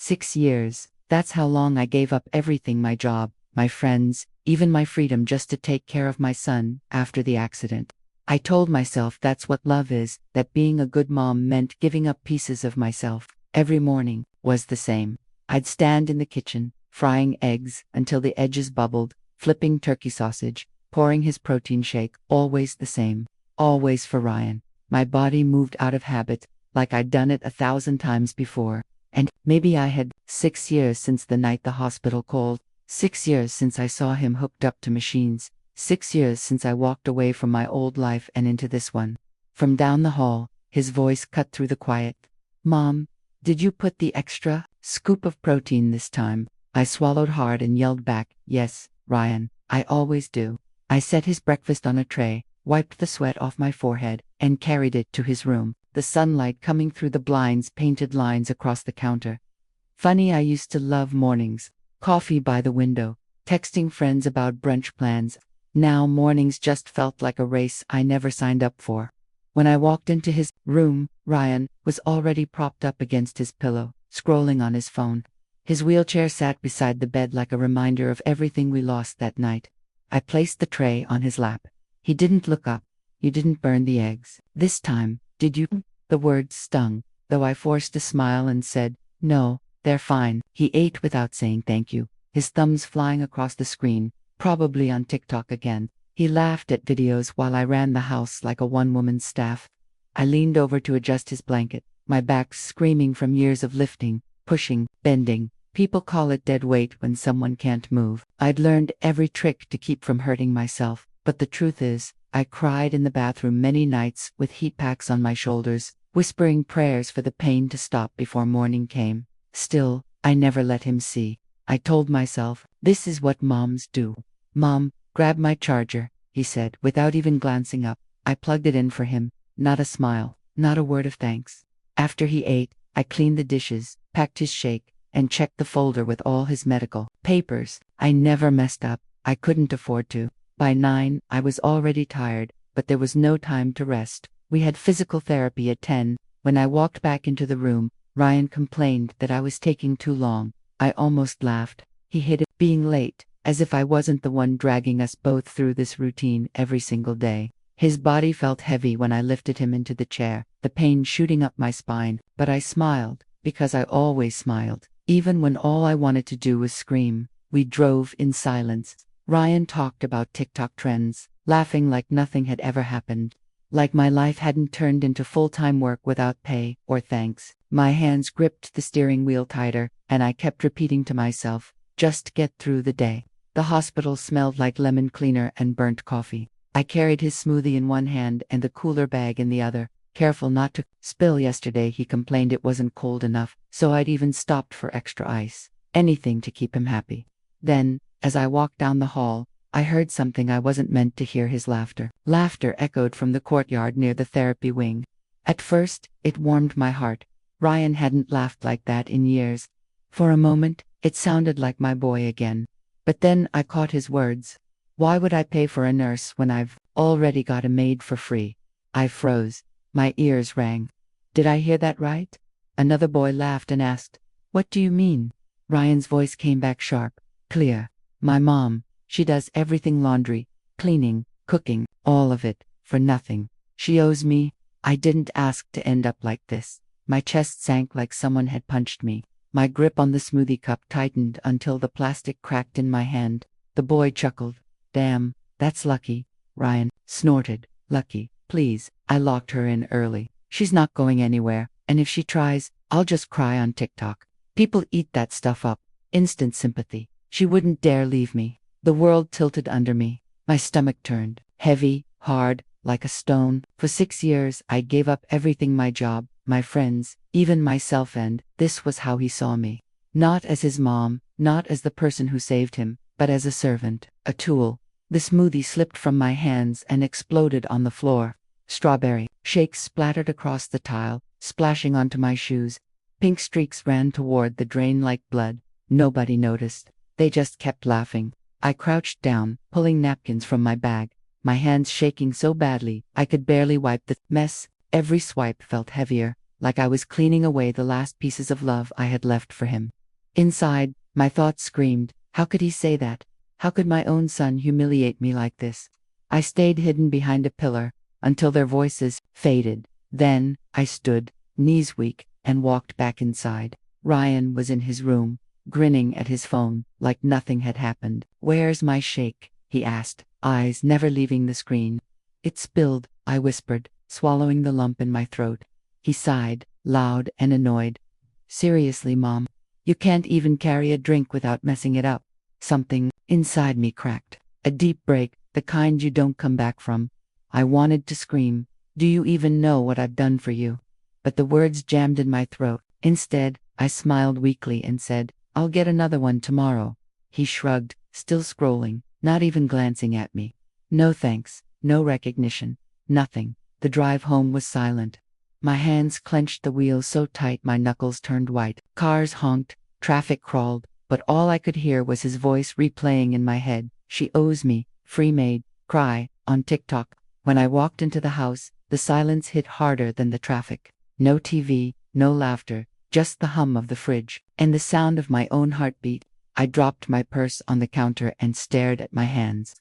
6 years. That's how long I gave up everything, my job, my friends, even my freedom, just to take care of my son after the accident. I told myself that's what love is, that being a good mom meant giving up pieces of myself. Every morning was the same. I'd stand in the kitchen, frying eggs until the edges bubbled, flipping turkey sausage, pouring his protein shake, always the same. Always for Ryan. My body moved out of habit, like I'd done it 1,000 times before. And maybe I had. 6 years since the night the hospital called. 6 years since I saw him hooked up to machines. 6 years since I walked away from my old life and into this one. From down the hall, his voice cut through the quiet. Mom, did you put the extra scoop of protein this time? I swallowed hard and yelled back, yes, Ryan, I always do. I set his breakfast on a tray, wiped the sweat off my forehead, and carried it to his room. The sunlight coming through the blinds painted lines across the counter. Funny, I used to love mornings. Coffee by the window, texting friends about brunch plans. Now mornings just felt like a race I never signed up for. When I walked into his room, Ryan was already propped up against his pillow, scrolling on his phone. His wheelchair sat beside the bed like a reminder of everything we lost that night. I placed the tray on his lap. He didn't look up. You didn't burn the eggs this time, did you? The words stung, though I forced a smile and said, no, they're fine. He ate without saying thank you, his thumbs flying across the screen, probably on TikTok again. He laughed at videos while I ran the house like a one-woman staff. I leaned over to adjust his blanket, my back screaming from years of lifting, pushing, bending. People call it dead weight when someone can't move. I'd learned every trick to keep from hurting myself, but the truth is, I cried in the bathroom many nights with heat packs on my shoulders, whispering prayers for the pain to stop before morning came. Still, I never let him see. I told myself, this is what moms do. Mom, grab my charger, he said, without even glancing up. I plugged it in for him. Not a smile, not a word of thanks. After he ate, I cleaned the dishes, packed his shake, and checked the folder with all his medical papers. I never messed up. I couldn't afford to. By 9, I was already tired, but there was no time to rest. We had physical therapy at 10. When I walked back into the room, Ryan complained that I was taking too long. I almost laughed. He hated being late, as if I wasn't the one dragging us both through this routine every single day. His body felt heavy when I lifted him into the chair, the pain shooting up my spine, but I smiled, because I always smiled, even when all I wanted to do was scream. We drove in silence. Ryan talked about TikTok trends, laughing like nothing had ever happened. Like my life hadn't turned into full-time work without pay or thanks. My hands gripped the steering wheel tighter, and I kept repeating to myself, just get through the day. The hospital smelled like lemon cleaner and burnt coffee. I carried his smoothie in one hand and the cooler bag in the other, careful not to spill. Yesterday he complained it wasn't cold enough, so I'd even stopped for extra ice. Anything to keep him happy. Then, as I walked down the hall, I heard something I wasn't meant to hear. His laughter. Laughter echoed from the courtyard near the therapy wing. At first, it warmed my heart. Ryan hadn't laughed like that in years. For a moment, it sounded like my boy again. But then I caught his words. Why would I pay for a nurse when I've already got a maid for free? I froze. My ears rang. Did I hear that right? Another boy laughed and asked, what do you mean? Ryan's voice came back sharp, clear. My mom, she does everything: laundry, cleaning, cooking, all of it, for nothing. She owes me. I didn't ask to end up like this. My chest sank like someone had punched me. My grip on the smoothie cup tightened until the plastic cracked in my hand. The boy chuckled. Damn, that's lucky. Ryan snorted. Lucky, please. I locked her in early. She's not going anywhere, and if she tries, I'll just cry on TikTok. People eat that stuff up. Instant sympathy. She wouldn't dare leave me. The world tilted under me. My stomach turned. Heavy, hard, like a stone. For 6 years, I gave up everything: my job, my friends, even myself, and this was how he saw me. Not as his mom, not as the person who saved him, but as a servant, a tool. The smoothie slipped from my hands and exploded on the floor. Strawberry shakes splattered across the tile, splashing onto my shoes. Pink streaks ran toward the drain like blood. Nobody noticed. They just kept laughing. I crouched down, pulling napkins from my bag, my hands shaking so badly I could barely wipe the mess. Every swipe felt heavier. like I was cleaning away the last pieces of love I had left for him. Inside, my thoughts screamed, how could he say that? How could my own son humiliate me like this? I stayed hidden behind a pillar until their voices faded. Then, I stood, knees weak, and walked back inside. Ryan was in his room, grinning at his phone, like nothing had happened. Where's my shake? He asked, eyes never leaving the screen. It spilled, I whispered, swallowing the lump in my throat. He sighed, loud and annoyed. Seriously, Mom? You can't even carry a drink without messing it up. Something inside me cracked. A deep break, the kind you don't come back from. I wanted to scream, do you even know what I've done for you? But the words jammed in my throat. Instead, I smiled weakly and said, I'll get another one tomorrow. He shrugged, still scrolling, not even glancing at me. No thanks, no recognition, nothing. The drive home was silent. My hands clenched the wheel so tight my knuckles turned white. Cars honked, traffic crawled, but all I could hear was his voice replaying in my head. She owes me, free Maid, cry, on TikTok. When I walked into the house, the silence hit harder than the traffic. No TV, no laughter, just the hum of the fridge, and the sound of my own heartbeat. I dropped my purse on the counter and stared at my hands.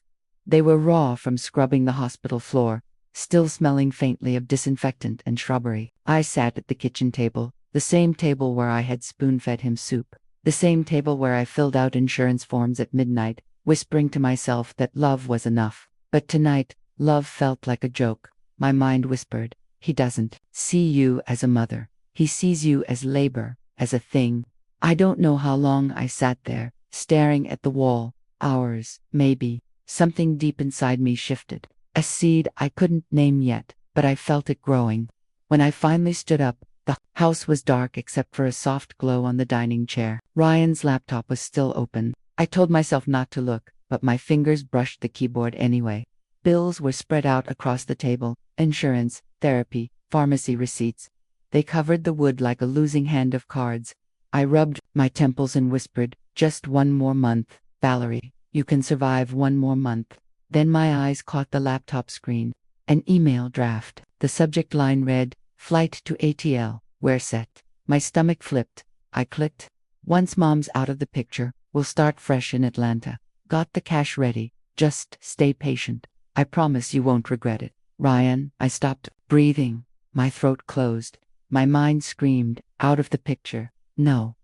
They were raw from scrubbing the hospital floor, still smelling faintly of disinfectant and shrubbery. I sat at the kitchen table, the same table where I had spoon-fed him soup, the same table where I filled out insurance forms at midnight, whispering to myself that love was enough. But tonight, love felt like a joke. My mind whispered, he doesn't see you as a mother. He sees you as labor, as a thing. I don't know how long I sat there, staring at the wall. Hours, maybe. Something deep inside me shifted. A seed I couldn't name yet, but I felt it growing. When I finally stood up, the house was dark except for a soft glow on the dining chair. Ryan's laptop was still open. I told myself not to look, but my fingers brushed the keyboard anyway. Bills were spread out across the table, insurance, therapy, pharmacy receipts. They covered the wood like a losing hand of cards. I rubbed my temples and whispered, just one more month, Valerie, you can survive one more month. Then my eyes caught the laptop screen. An email draft. The subject line read, Flight to ATL, we're set. My stomach flipped. I clicked. Once Mom's out of the picture, we'll start fresh in Atlanta. Got the cash ready. Just stay patient. I promise you won't regret it. Ryan, I stopped breathing. My throat closed. My mind screamed, out of the picture. No,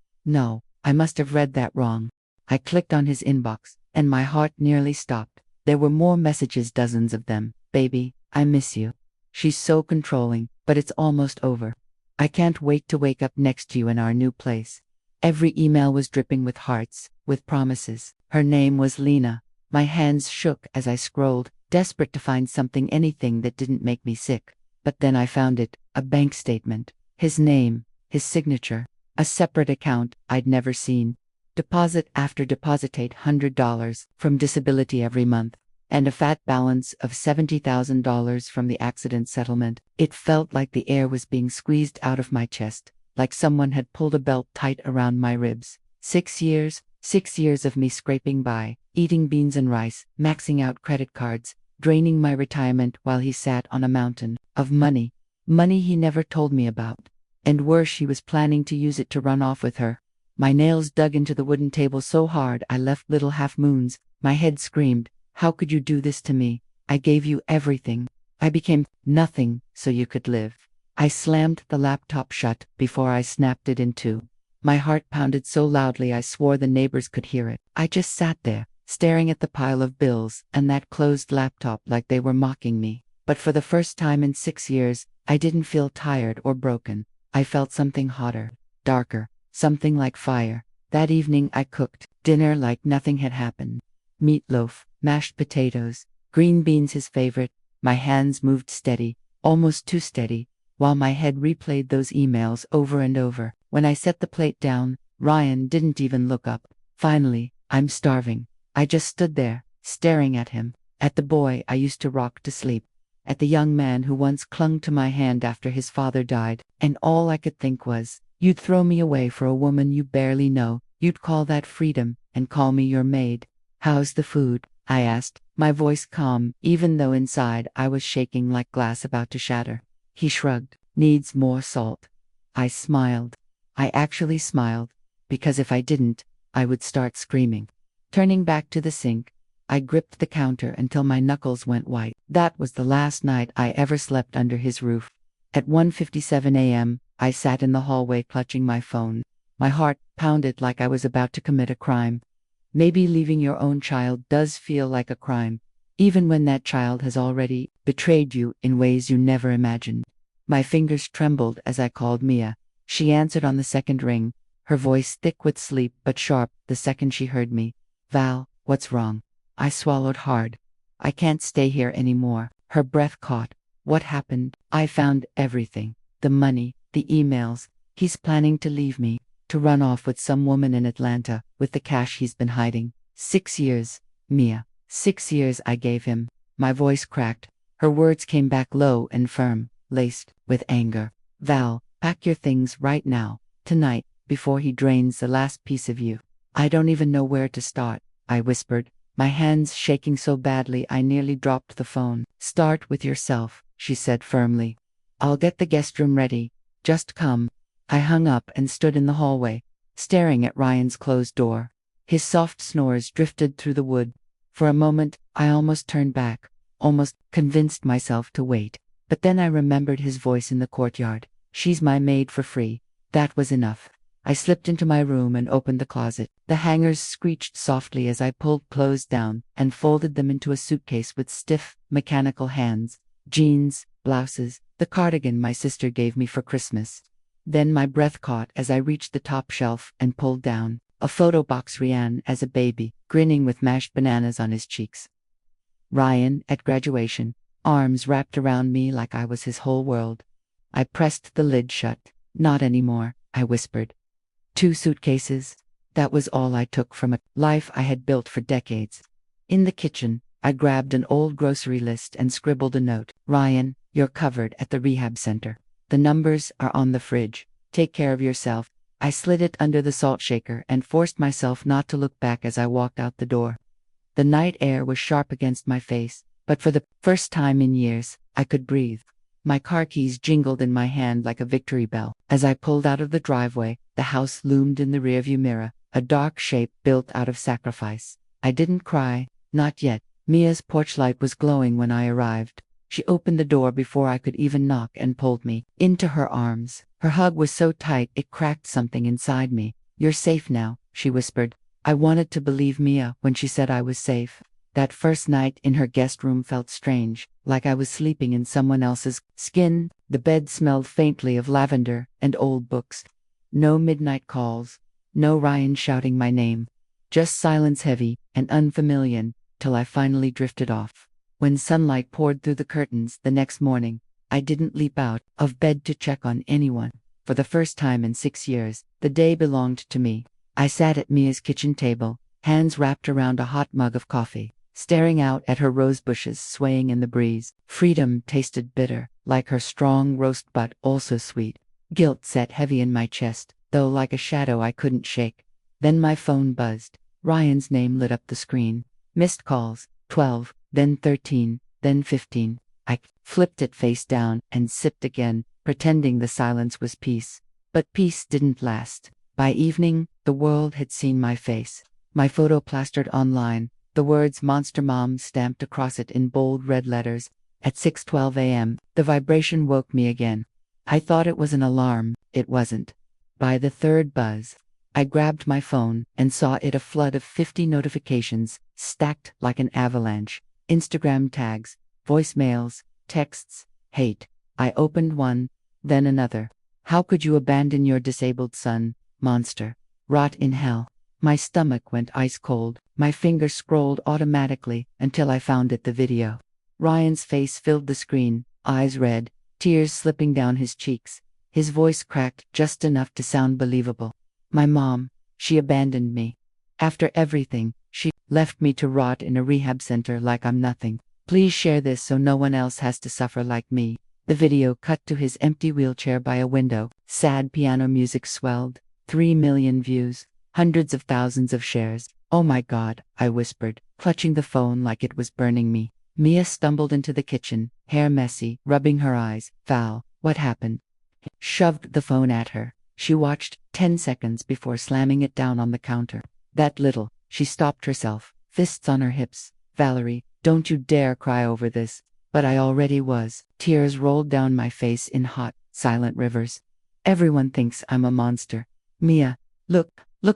I must have read that wrong. I clicked on his inbox, and my heart nearly stopped. There were more messages, dozens of them. Baby, I miss you. She's so controlling, but it's almost over. I can't wait to wake up next to you in our new place. Every email was dripping with hearts, with promises. Her name was Lena. My hands shook as I scrolled, desperate to find something, anything that didn't make me sick. But then I found it, a bank statement. His name, his signature, a separate account I'd never seen. Deposit after deposit, $800 from disability every month, and a fat balance of $70,000 from the accident settlement. It felt like the air was being squeezed out of my chest, like someone had pulled a belt tight around my ribs. 6 years of me scraping by, eating beans and rice, maxing out credit cards, draining my retirement while he sat on a mountain of money. Money he never told me about. And worse, she was planning to use it to run off with her. My nails dug into the wooden table so hard I left little half moons. My head screamed, how could you do this to me? I gave you everything. I became nothing so you could live. I slammed the laptop shut before I snapped it in two. My heart pounded so loudly I swore the neighbors could hear it. I just sat there, staring at the pile of bills and that closed laptop like they were mocking me. But for the first time in 6 years, I didn't feel tired or broken. I felt something hotter, darker, something like fire. That evening I cooked dinner like nothing had happened. Meatloaf, mashed potatoes, green beans, his favorite. My hands moved steady, almost too steady, while my head replayed those emails over and over. When I set the plate down, Ryan didn't even look up. Finally, I'm starving. I just stood there, staring at him, at the boy I used to rock to sleep, at the young man who once clung to my hand after his father died, and all I could think was, you'd throw me away for a woman you barely know, you'd call that freedom, and call me your maid. How's the food? I asked, my voice calm, even though inside I was shaking like glass about to shatter. He shrugged. Needs more salt. I smiled. I actually smiled, because if I didn't, I would start screaming. Turning back to the sink, I gripped the counter until my knuckles went white. That was the last night I ever slept under his roof. At 1:57 a.m., I sat in the hallway clutching my phone. My heart pounded like I was about to commit a crime. Maybe leaving your own child does feel like a crime, even when that child has already betrayed you in ways you never imagined. My fingers trembled as I called Mia. She answered on the second ring, her voice thick with sleep but sharp the second she heard me. Val, what's wrong? I swallowed hard. I can't stay here anymore. Her breath caught. What happened? I found everything. The money, the emails. He's planning to leave me, to run off with some woman in Atlanta, with the cash he's been hiding. 6 years, Mia. 6 years I gave him. My voice cracked. Her words came back low and firm, laced with anger. Val, pack your things right now, tonight, before he drains the last piece of you. I don't even know where to start, I whispered, my hands shaking so badly I nearly dropped the phone. Start with yourself, she said firmly. I'll get the guest room ready. Just come. I hung up and stood in the hallway, staring at Ryan's closed door. His soft snores drifted through the wood. For a moment, I almost turned back, almost convinced myself to wait. But then I remembered his voice in the courtyard. She's my maid for free. That was enough. I slipped into my room and opened the closet. The hangers screeched softly as I pulled clothes down and folded them into a suitcase with stiff, mechanical hands. Jeans, blouses, the cardigan my sister gave me for Christmas. Then my breath caught as I reached the top shelf and pulled down. A photo box Ryan as a baby, grinning with mashed bananas on his cheeks. Ryan, at graduation, arms wrapped around me like I was his whole world. I pressed the lid shut. Not anymore, I whispered. 2 suitcases. That was all I took from a life I had built for decades. In the kitchen, I grabbed an old grocery list and scribbled a note. Ryan, you're covered at the rehab center. The numbers are on the fridge. Take care of yourself. I slid it under the salt shaker and forced myself not to look back as I walked out the door. The night air was sharp against my face, but for the first time in years, I could breathe. My car keys jingled in my hand like a victory bell. As I pulled out of the driveway, the house loomed in the rearview mirror, a dark shape built out of sacrifice. I didn't cry, not yet. Mia's porch light was glowing when I arrived. She opened the door before I could even knock and pulled me into her arms. Her hug was so tight it cracked something inside me. You're safe now, she whispered. I wanted to believe Mia when she said I was safe. That first night in her guest room felt strange, like I was sleeping in someone else's skin. The bed smelled faintly of lavender and old books. No midnight calls, no Ryan shouting my name. Just silence heavy and unfamiliar, till I finally drifted off. When sunlight poured through the curtains the next morning, I didn't leap out of bed to check on anyone. For the first time in 6 years, the day belonged to me. I sat at Mia's kitchen table, hands wrapped around a hot mug of coffee, staring out at her rose bushes swaying in the breeze. Freedom tasted bitter, like her strong roast but also sweet. Guilt sat heavy in my chest, though like a shadow I couldn't shake. Then my phone buzzed. Ryan's name lit up the screen. Missed calls, 12, then 13, then 15. I flipped it face down and sipped again, pretending the silence was peace. But peace didn't last. By evening, the world had seen my face. My photo plastered online, the words Monster Mom stamped across it in bold red letters. At 6:12 a.m., the vibration woke me again. I thought it was an alarm. It wasn't. By the third buzz, I grabbed my phone and saw it a flood of 50 notifications, stacked like an avalanche. Instagram tags, voicemails, texts, hate. I opened one, then another. How could you abandon your disabled son, monster? Rot in hell. My stomach went ice cold. My fingers scrolled automatically until I found it, the video. Ryan's face filled the screen, eyes red, tears slipping down his cheeks. His voice cracked just enough to sound believable. My mom, she abandoned me. After everything, she left me to rot in a rehab center like I'm nothing. Please share this so no one else has to suffer like me. The video cut to his empty wheelchair by a window. Sad piano music swelled. 3 million views. Hundreds of thousands of shares. Oh my God, I whispered, clutching the phone like it was burning me. Mia stumbled into the kitchen, hair messy, rubbing her eyes. Val, what happened? shoved the phone at her. She watched 10 seconds before slamming it down on the counter. That little, she stopped herself, fists on her hips. Valerie, don't you dare cry over this. But I already was. Tears rolled down my face in hot, silent rivers. Everyone thinks I'm a monster. Mia, look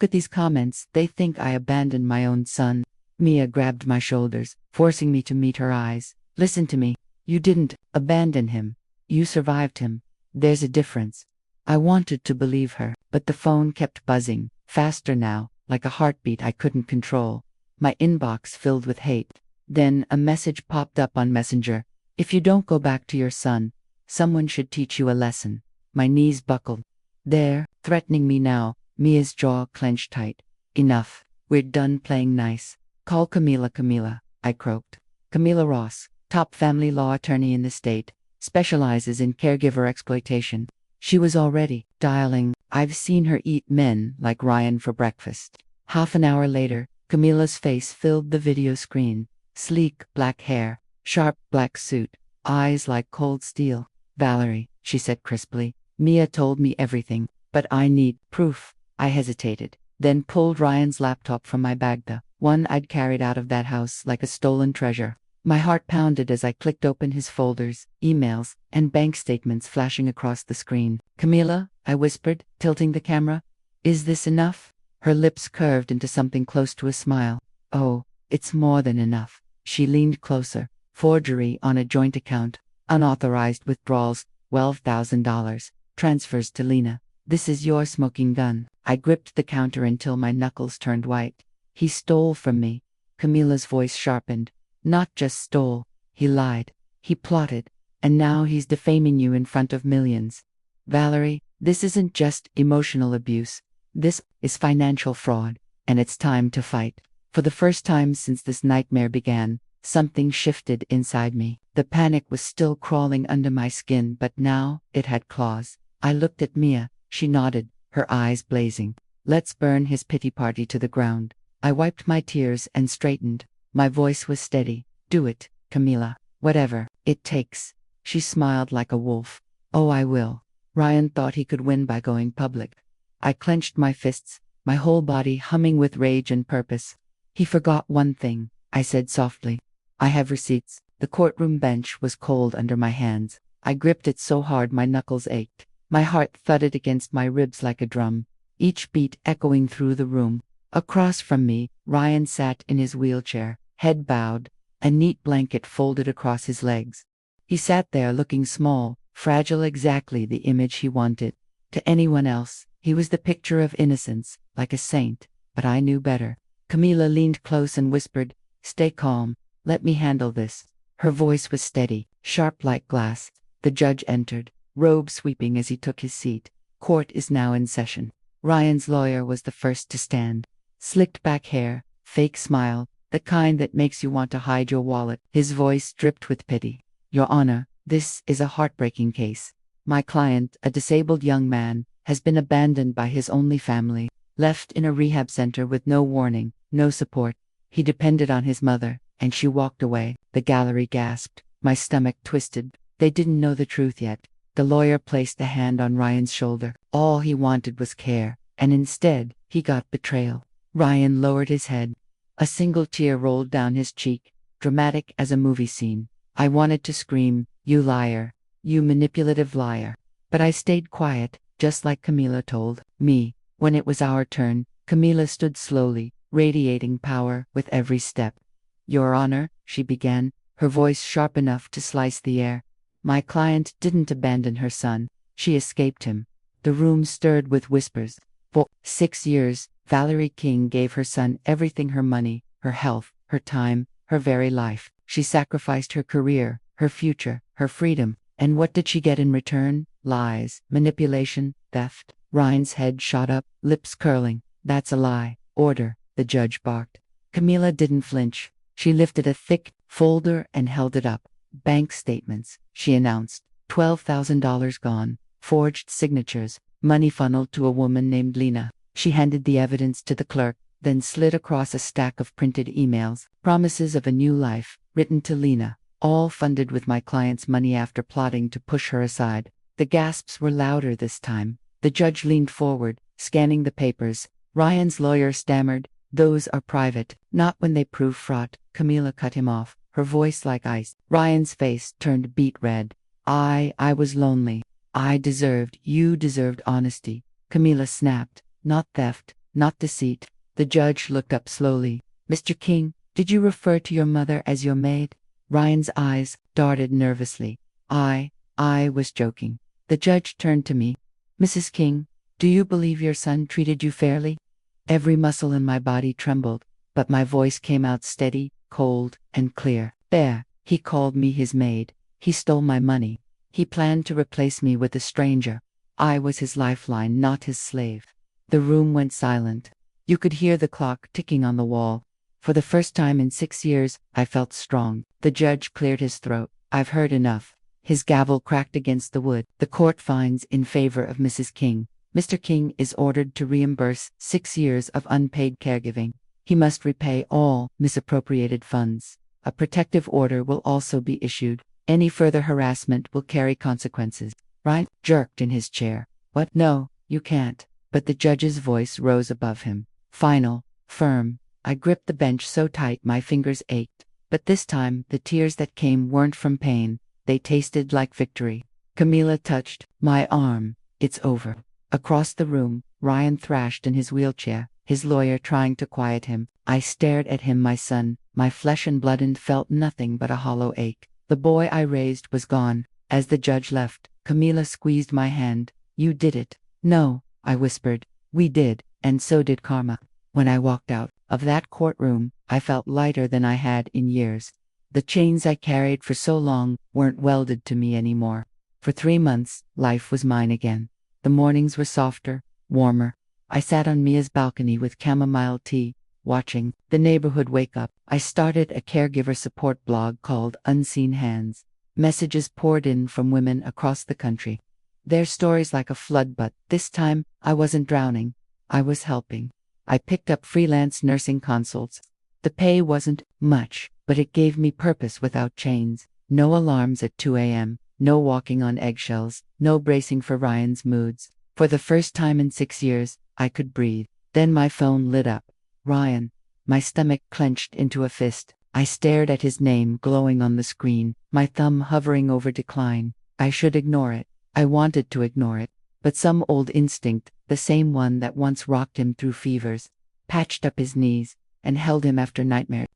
at these comments. They think I abandoned my own son. Mia grabbed my shoulders, forcing me to meet her eyes. Listen to me. You didn't abandon him. You survived him. There's a difference. I wanted to believe her, but the phone kept buzzing, faster now, like a heartbeat I couldn't control. My inbox filled with hate. Then a message popped up on Messenger. If you don't go back to your son, someone should teach you a lesson. My knees buckled. There, threatening me now, Mia's jaw clenched tight. Enough. We're done playing nice. Call Camila, I croaked. Camila Ross, top family law attorney in the state, specializes in caregiver exploitation. She was already dialing. I've seen her eat men like Ryan for breakfast. Half an hour later, Camila's face filled the video screen. Sleek black hair, sharp black suit, eyes like cold steel. Valerie, she said crisply, Mia told me everything, but I need proof. I hesitated, then pulled Ryan's laptop from my bag, the one I'd carried out of that house like a stolen treasure. My heart pounded as I clicked open his folders, emails, and bank statements flashing across the screen. Camila, I whispered, tilting the camera. Is this enough? Her lips curved into something close to a smile. Oh, it's more than enough. She leaned closer. Forgery on a joint account. Unauthorized withdrawals, $12,000. Transfers to Lena. This is your smoking gun. I gripped the counter until my knuckles turned white. He stole from me. Camila's voice sharpened. Not just stole. He lied. He plotted. And now he's defaming you in front of millions. Valerie, this isn't just emotional abuse. This is financial fraud. And it's time to fight. For the first time since this nightmare began, something shifted inside me. The panic was still crawling under my skin, but now it had claws. I looked at Mia. She nodded, her eyes blazing. Let's burn his pity party to the ground. I wiped my tears and straightened. My voice was steady. Do it, Camila. Whatever it takes. She smiled like a wolf. Oh, I will. Ryan thought he could win by going public. I clenched my fists, my whole body humming with rage and purpose. He forgot one thing, I said softly. I have receipts. The courtroom bench was cold under my hands. I gripped it so hard my knuckles ached. My heart thudded against my ribs like a drum, each beat echoing through the room. Across from me, Ryan sat in his wheelchair, head bowed, a neat blanket folded across his legs. He sat there looking small, fragile, exactly the image he wanted. To anyone else, he was the picture of innocence, like a saint, but I knew better. Camila leaned close and whispered, "Stay calm, let me handle this." Her voice was steady, sharp like glass. The judge entered, robe sweeping as he took his seat. Court is now in session. Ryan's lawyer was the first to stand. Slicked back hair, fake smile, the kind that makes you want to hide your wallet. His voice dripped with pity. "Your Honor, this is a heartbreaking case. My client, a disabled young man, has been abandoned by his only family, left in a rehab center with no warning, no support. He depended on his mother, and she walked away." The gallery gasped. My stomach twisted. They didn't know the truth yet. The lawyer placed a hand on Ryan's shoulder. All he wanted was care, and instead, he got betrayal. Ryan lowered his head. A single tear rolled down his cheek, dramatic as a movie scene. I wanted to scream, "You liar, you manipulative liar." But I stayed quiet, just like Camila told me. When it was our turn, Camila stood slowly, radiating power with every step. "Your Honor," she began, her voice sharp enough to slice the air. "My client didn't abandon her son. She escaped him." The room stirred with whispers. For 6 years, Valerie King gave her son everything: her money, her health, her time, her very life. She sacrificed her career, her future, her freedom. And what did she get in return? Lies, manipulation, theft. Ryan's head shot up, lips curling. "That's a lie." "Order," the judge barked. Camila didn't flinch. She lifted a thick folder and held it up. "Bank statements," she announced. $12,000 gone. Forged signatures. Money funneled to a woman named Lena. She handed the evidence to the clerk, then slid across a stack of printed emails. Promises of a new life, written to Lena, all funded with my client's money after plotting to push her aside. The gasps were louder this time. The judge leaned forward, scanning the papers. Ryan's lawyer stammered, "Those are private, not when they prove fraud." Camila cut him off, her voice like ice. Ryan's face turned beet red. I was lonely. You deserved honesty." Camila snapped. "Not theft, not deceit." The judge looked up slowly. "Mr. King, did you refer to your mother as your maid?" Ryan's eyes darted nervously. I was joking." The judge turned to me. "Mrs. King, do you believe your son treated you fairly?" Every muscle in my body trembled, but my voice came out steady, cold, and clear. "There, he called me his maid. He stole my money. He planned to replace me with a stranger. I was his lifeline, not his slave." The room went silent. You could hear the clock ticking on the wall. For the first time in 6 years, I felt strong. The judge cleared his throat. "I've heard enough." His gavel cracked against the wood. "The court finds in favor of Mrs. King. Mr. King is ordered to reimburse 6 years of unpaid caregiving. He must repay all misappropriated funds. A protective order will also be issued. Any further harassment will carry consequences." Ryan jerked in his chair. "What? No, you can't." But the judge's voice rose above him. Final, firm. I gripped the bench so tight my fingers ached. But this time, the tears that came weren't from pain. They tasted like victory. Camila touched my arm. "It's over." Across the room, Ryan thrashed in his wheelchair, his lawyer trying to quiet him. I stared at him, my son, my flesh and blood, and felt nothing but a hollow ache. The boy I raised was gone. As the judge left, Camila squeezed my hand. "You did it." "No," I whispered. "We did, and so did Karma." When I walked out of that courtroom, I felt lighter than I had in years. The chains I carried for so long weren't welded to me anymore. For 3 months, life was mine again. The mornings were softer, warmer. I sat on Mia's balcony with chamomile tea, watching the neighborhood wake up. I started a caregiver support blog called Unseen Hands. Messages poured in from women across the country. Their stories like a flood, but this time I wasn't drowning. I was helping. I picked up freelance nursing consults. The pay wasn't much, but it gave me purpose without chains. No alarms at 2 a.m., no walking on eggshells, no bracing for Ryan's moods. For the first time in 6 years, I could breathe. Then my phone lit up. Ryan. My stomach clenched into a fist. I stared at his name glowing on the screen, my thumb hovering over decline. I should ignore it. I wanted to ignore it. But some old instinct, the same one that once rocked him through fevers, patched up his knees and held him after nightmare.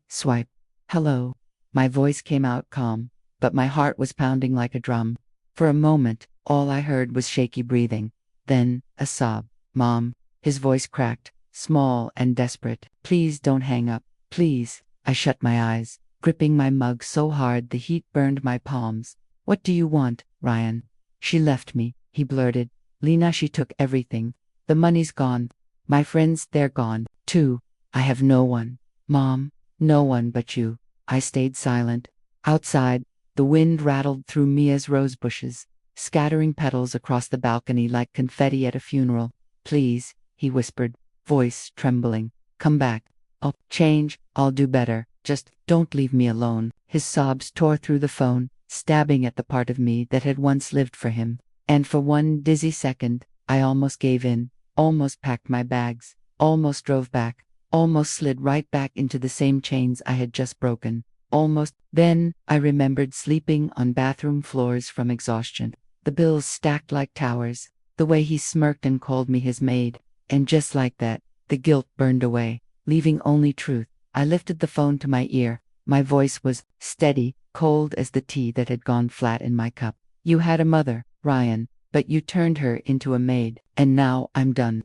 Swipe. "Hello." My voice came out calm, but my heart was pounding like a drum. For a moment, all I heard was shaky breathing. Then, a sob. "Mom." His voice cracked, small and desperate. "Please don't hang up. Please." I shut my eyes, gripping my mug so hard the heat burned my palms. "What do you want, Ryan?" "She left me," he blurted. "Lena, she took everything. The money's gone. My friends, they're gone, too. I have no one. Mom, no one but you." I stayed silent. Outside, the wind rattled through Mia's rose bushes, scattering petals across the balcony like confetti at a funeral. "Please," he whispered, voice trembling. "Come back. I'll change. I'll do better. Just don't leave me alone." His sobs tore through the phone, stabbing at the part of me that had once lived for him. And for one dizzy second, I almost gave in, almost packed my bags, almost drove back, almost slid right back into the same chains I had just broken. Almost. Then, I remembered sleeping on bathroom floors from exhaustion. The bills stacked like towers, the way he smirked and called me his maid. And just like that, the guilt burned away, leaving only truth. I lifted the phone to my ear. My voice was steady, cold as the tea that had gone flat in my cup. "You had a mother, Ryan, but you turned her into a maid, and now I'm done."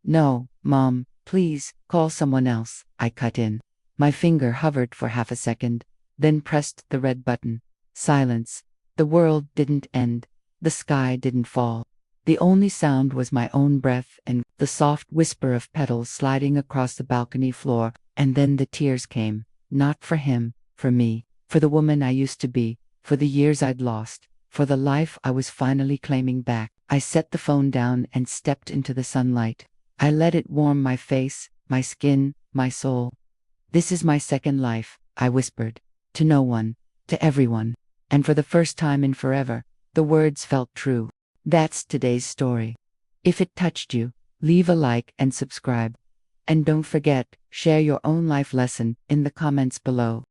"No, Mom, please, call someone else," I cut in. My finger hovered for half a second, then pressed the red button. Silence. The world didn't end. The sky didn't fall. The only sound was my own breath and the soft whisper of petals sliding across the balcony floor. And then the tears came. Not for him, for me, for the woman I used to be, for the years I'd lost, for the life I was finally claiming back. I set the phone down and stepped into the sunlight. I let it warm my face, my skin, my soul. "This is my second life," I whispered. To no one, to everyone. And for the first time in forever, The words felt true. That's today's story. If it touched you, leave a like and subscribe. And don't forget, share your own life lesson in the comments below.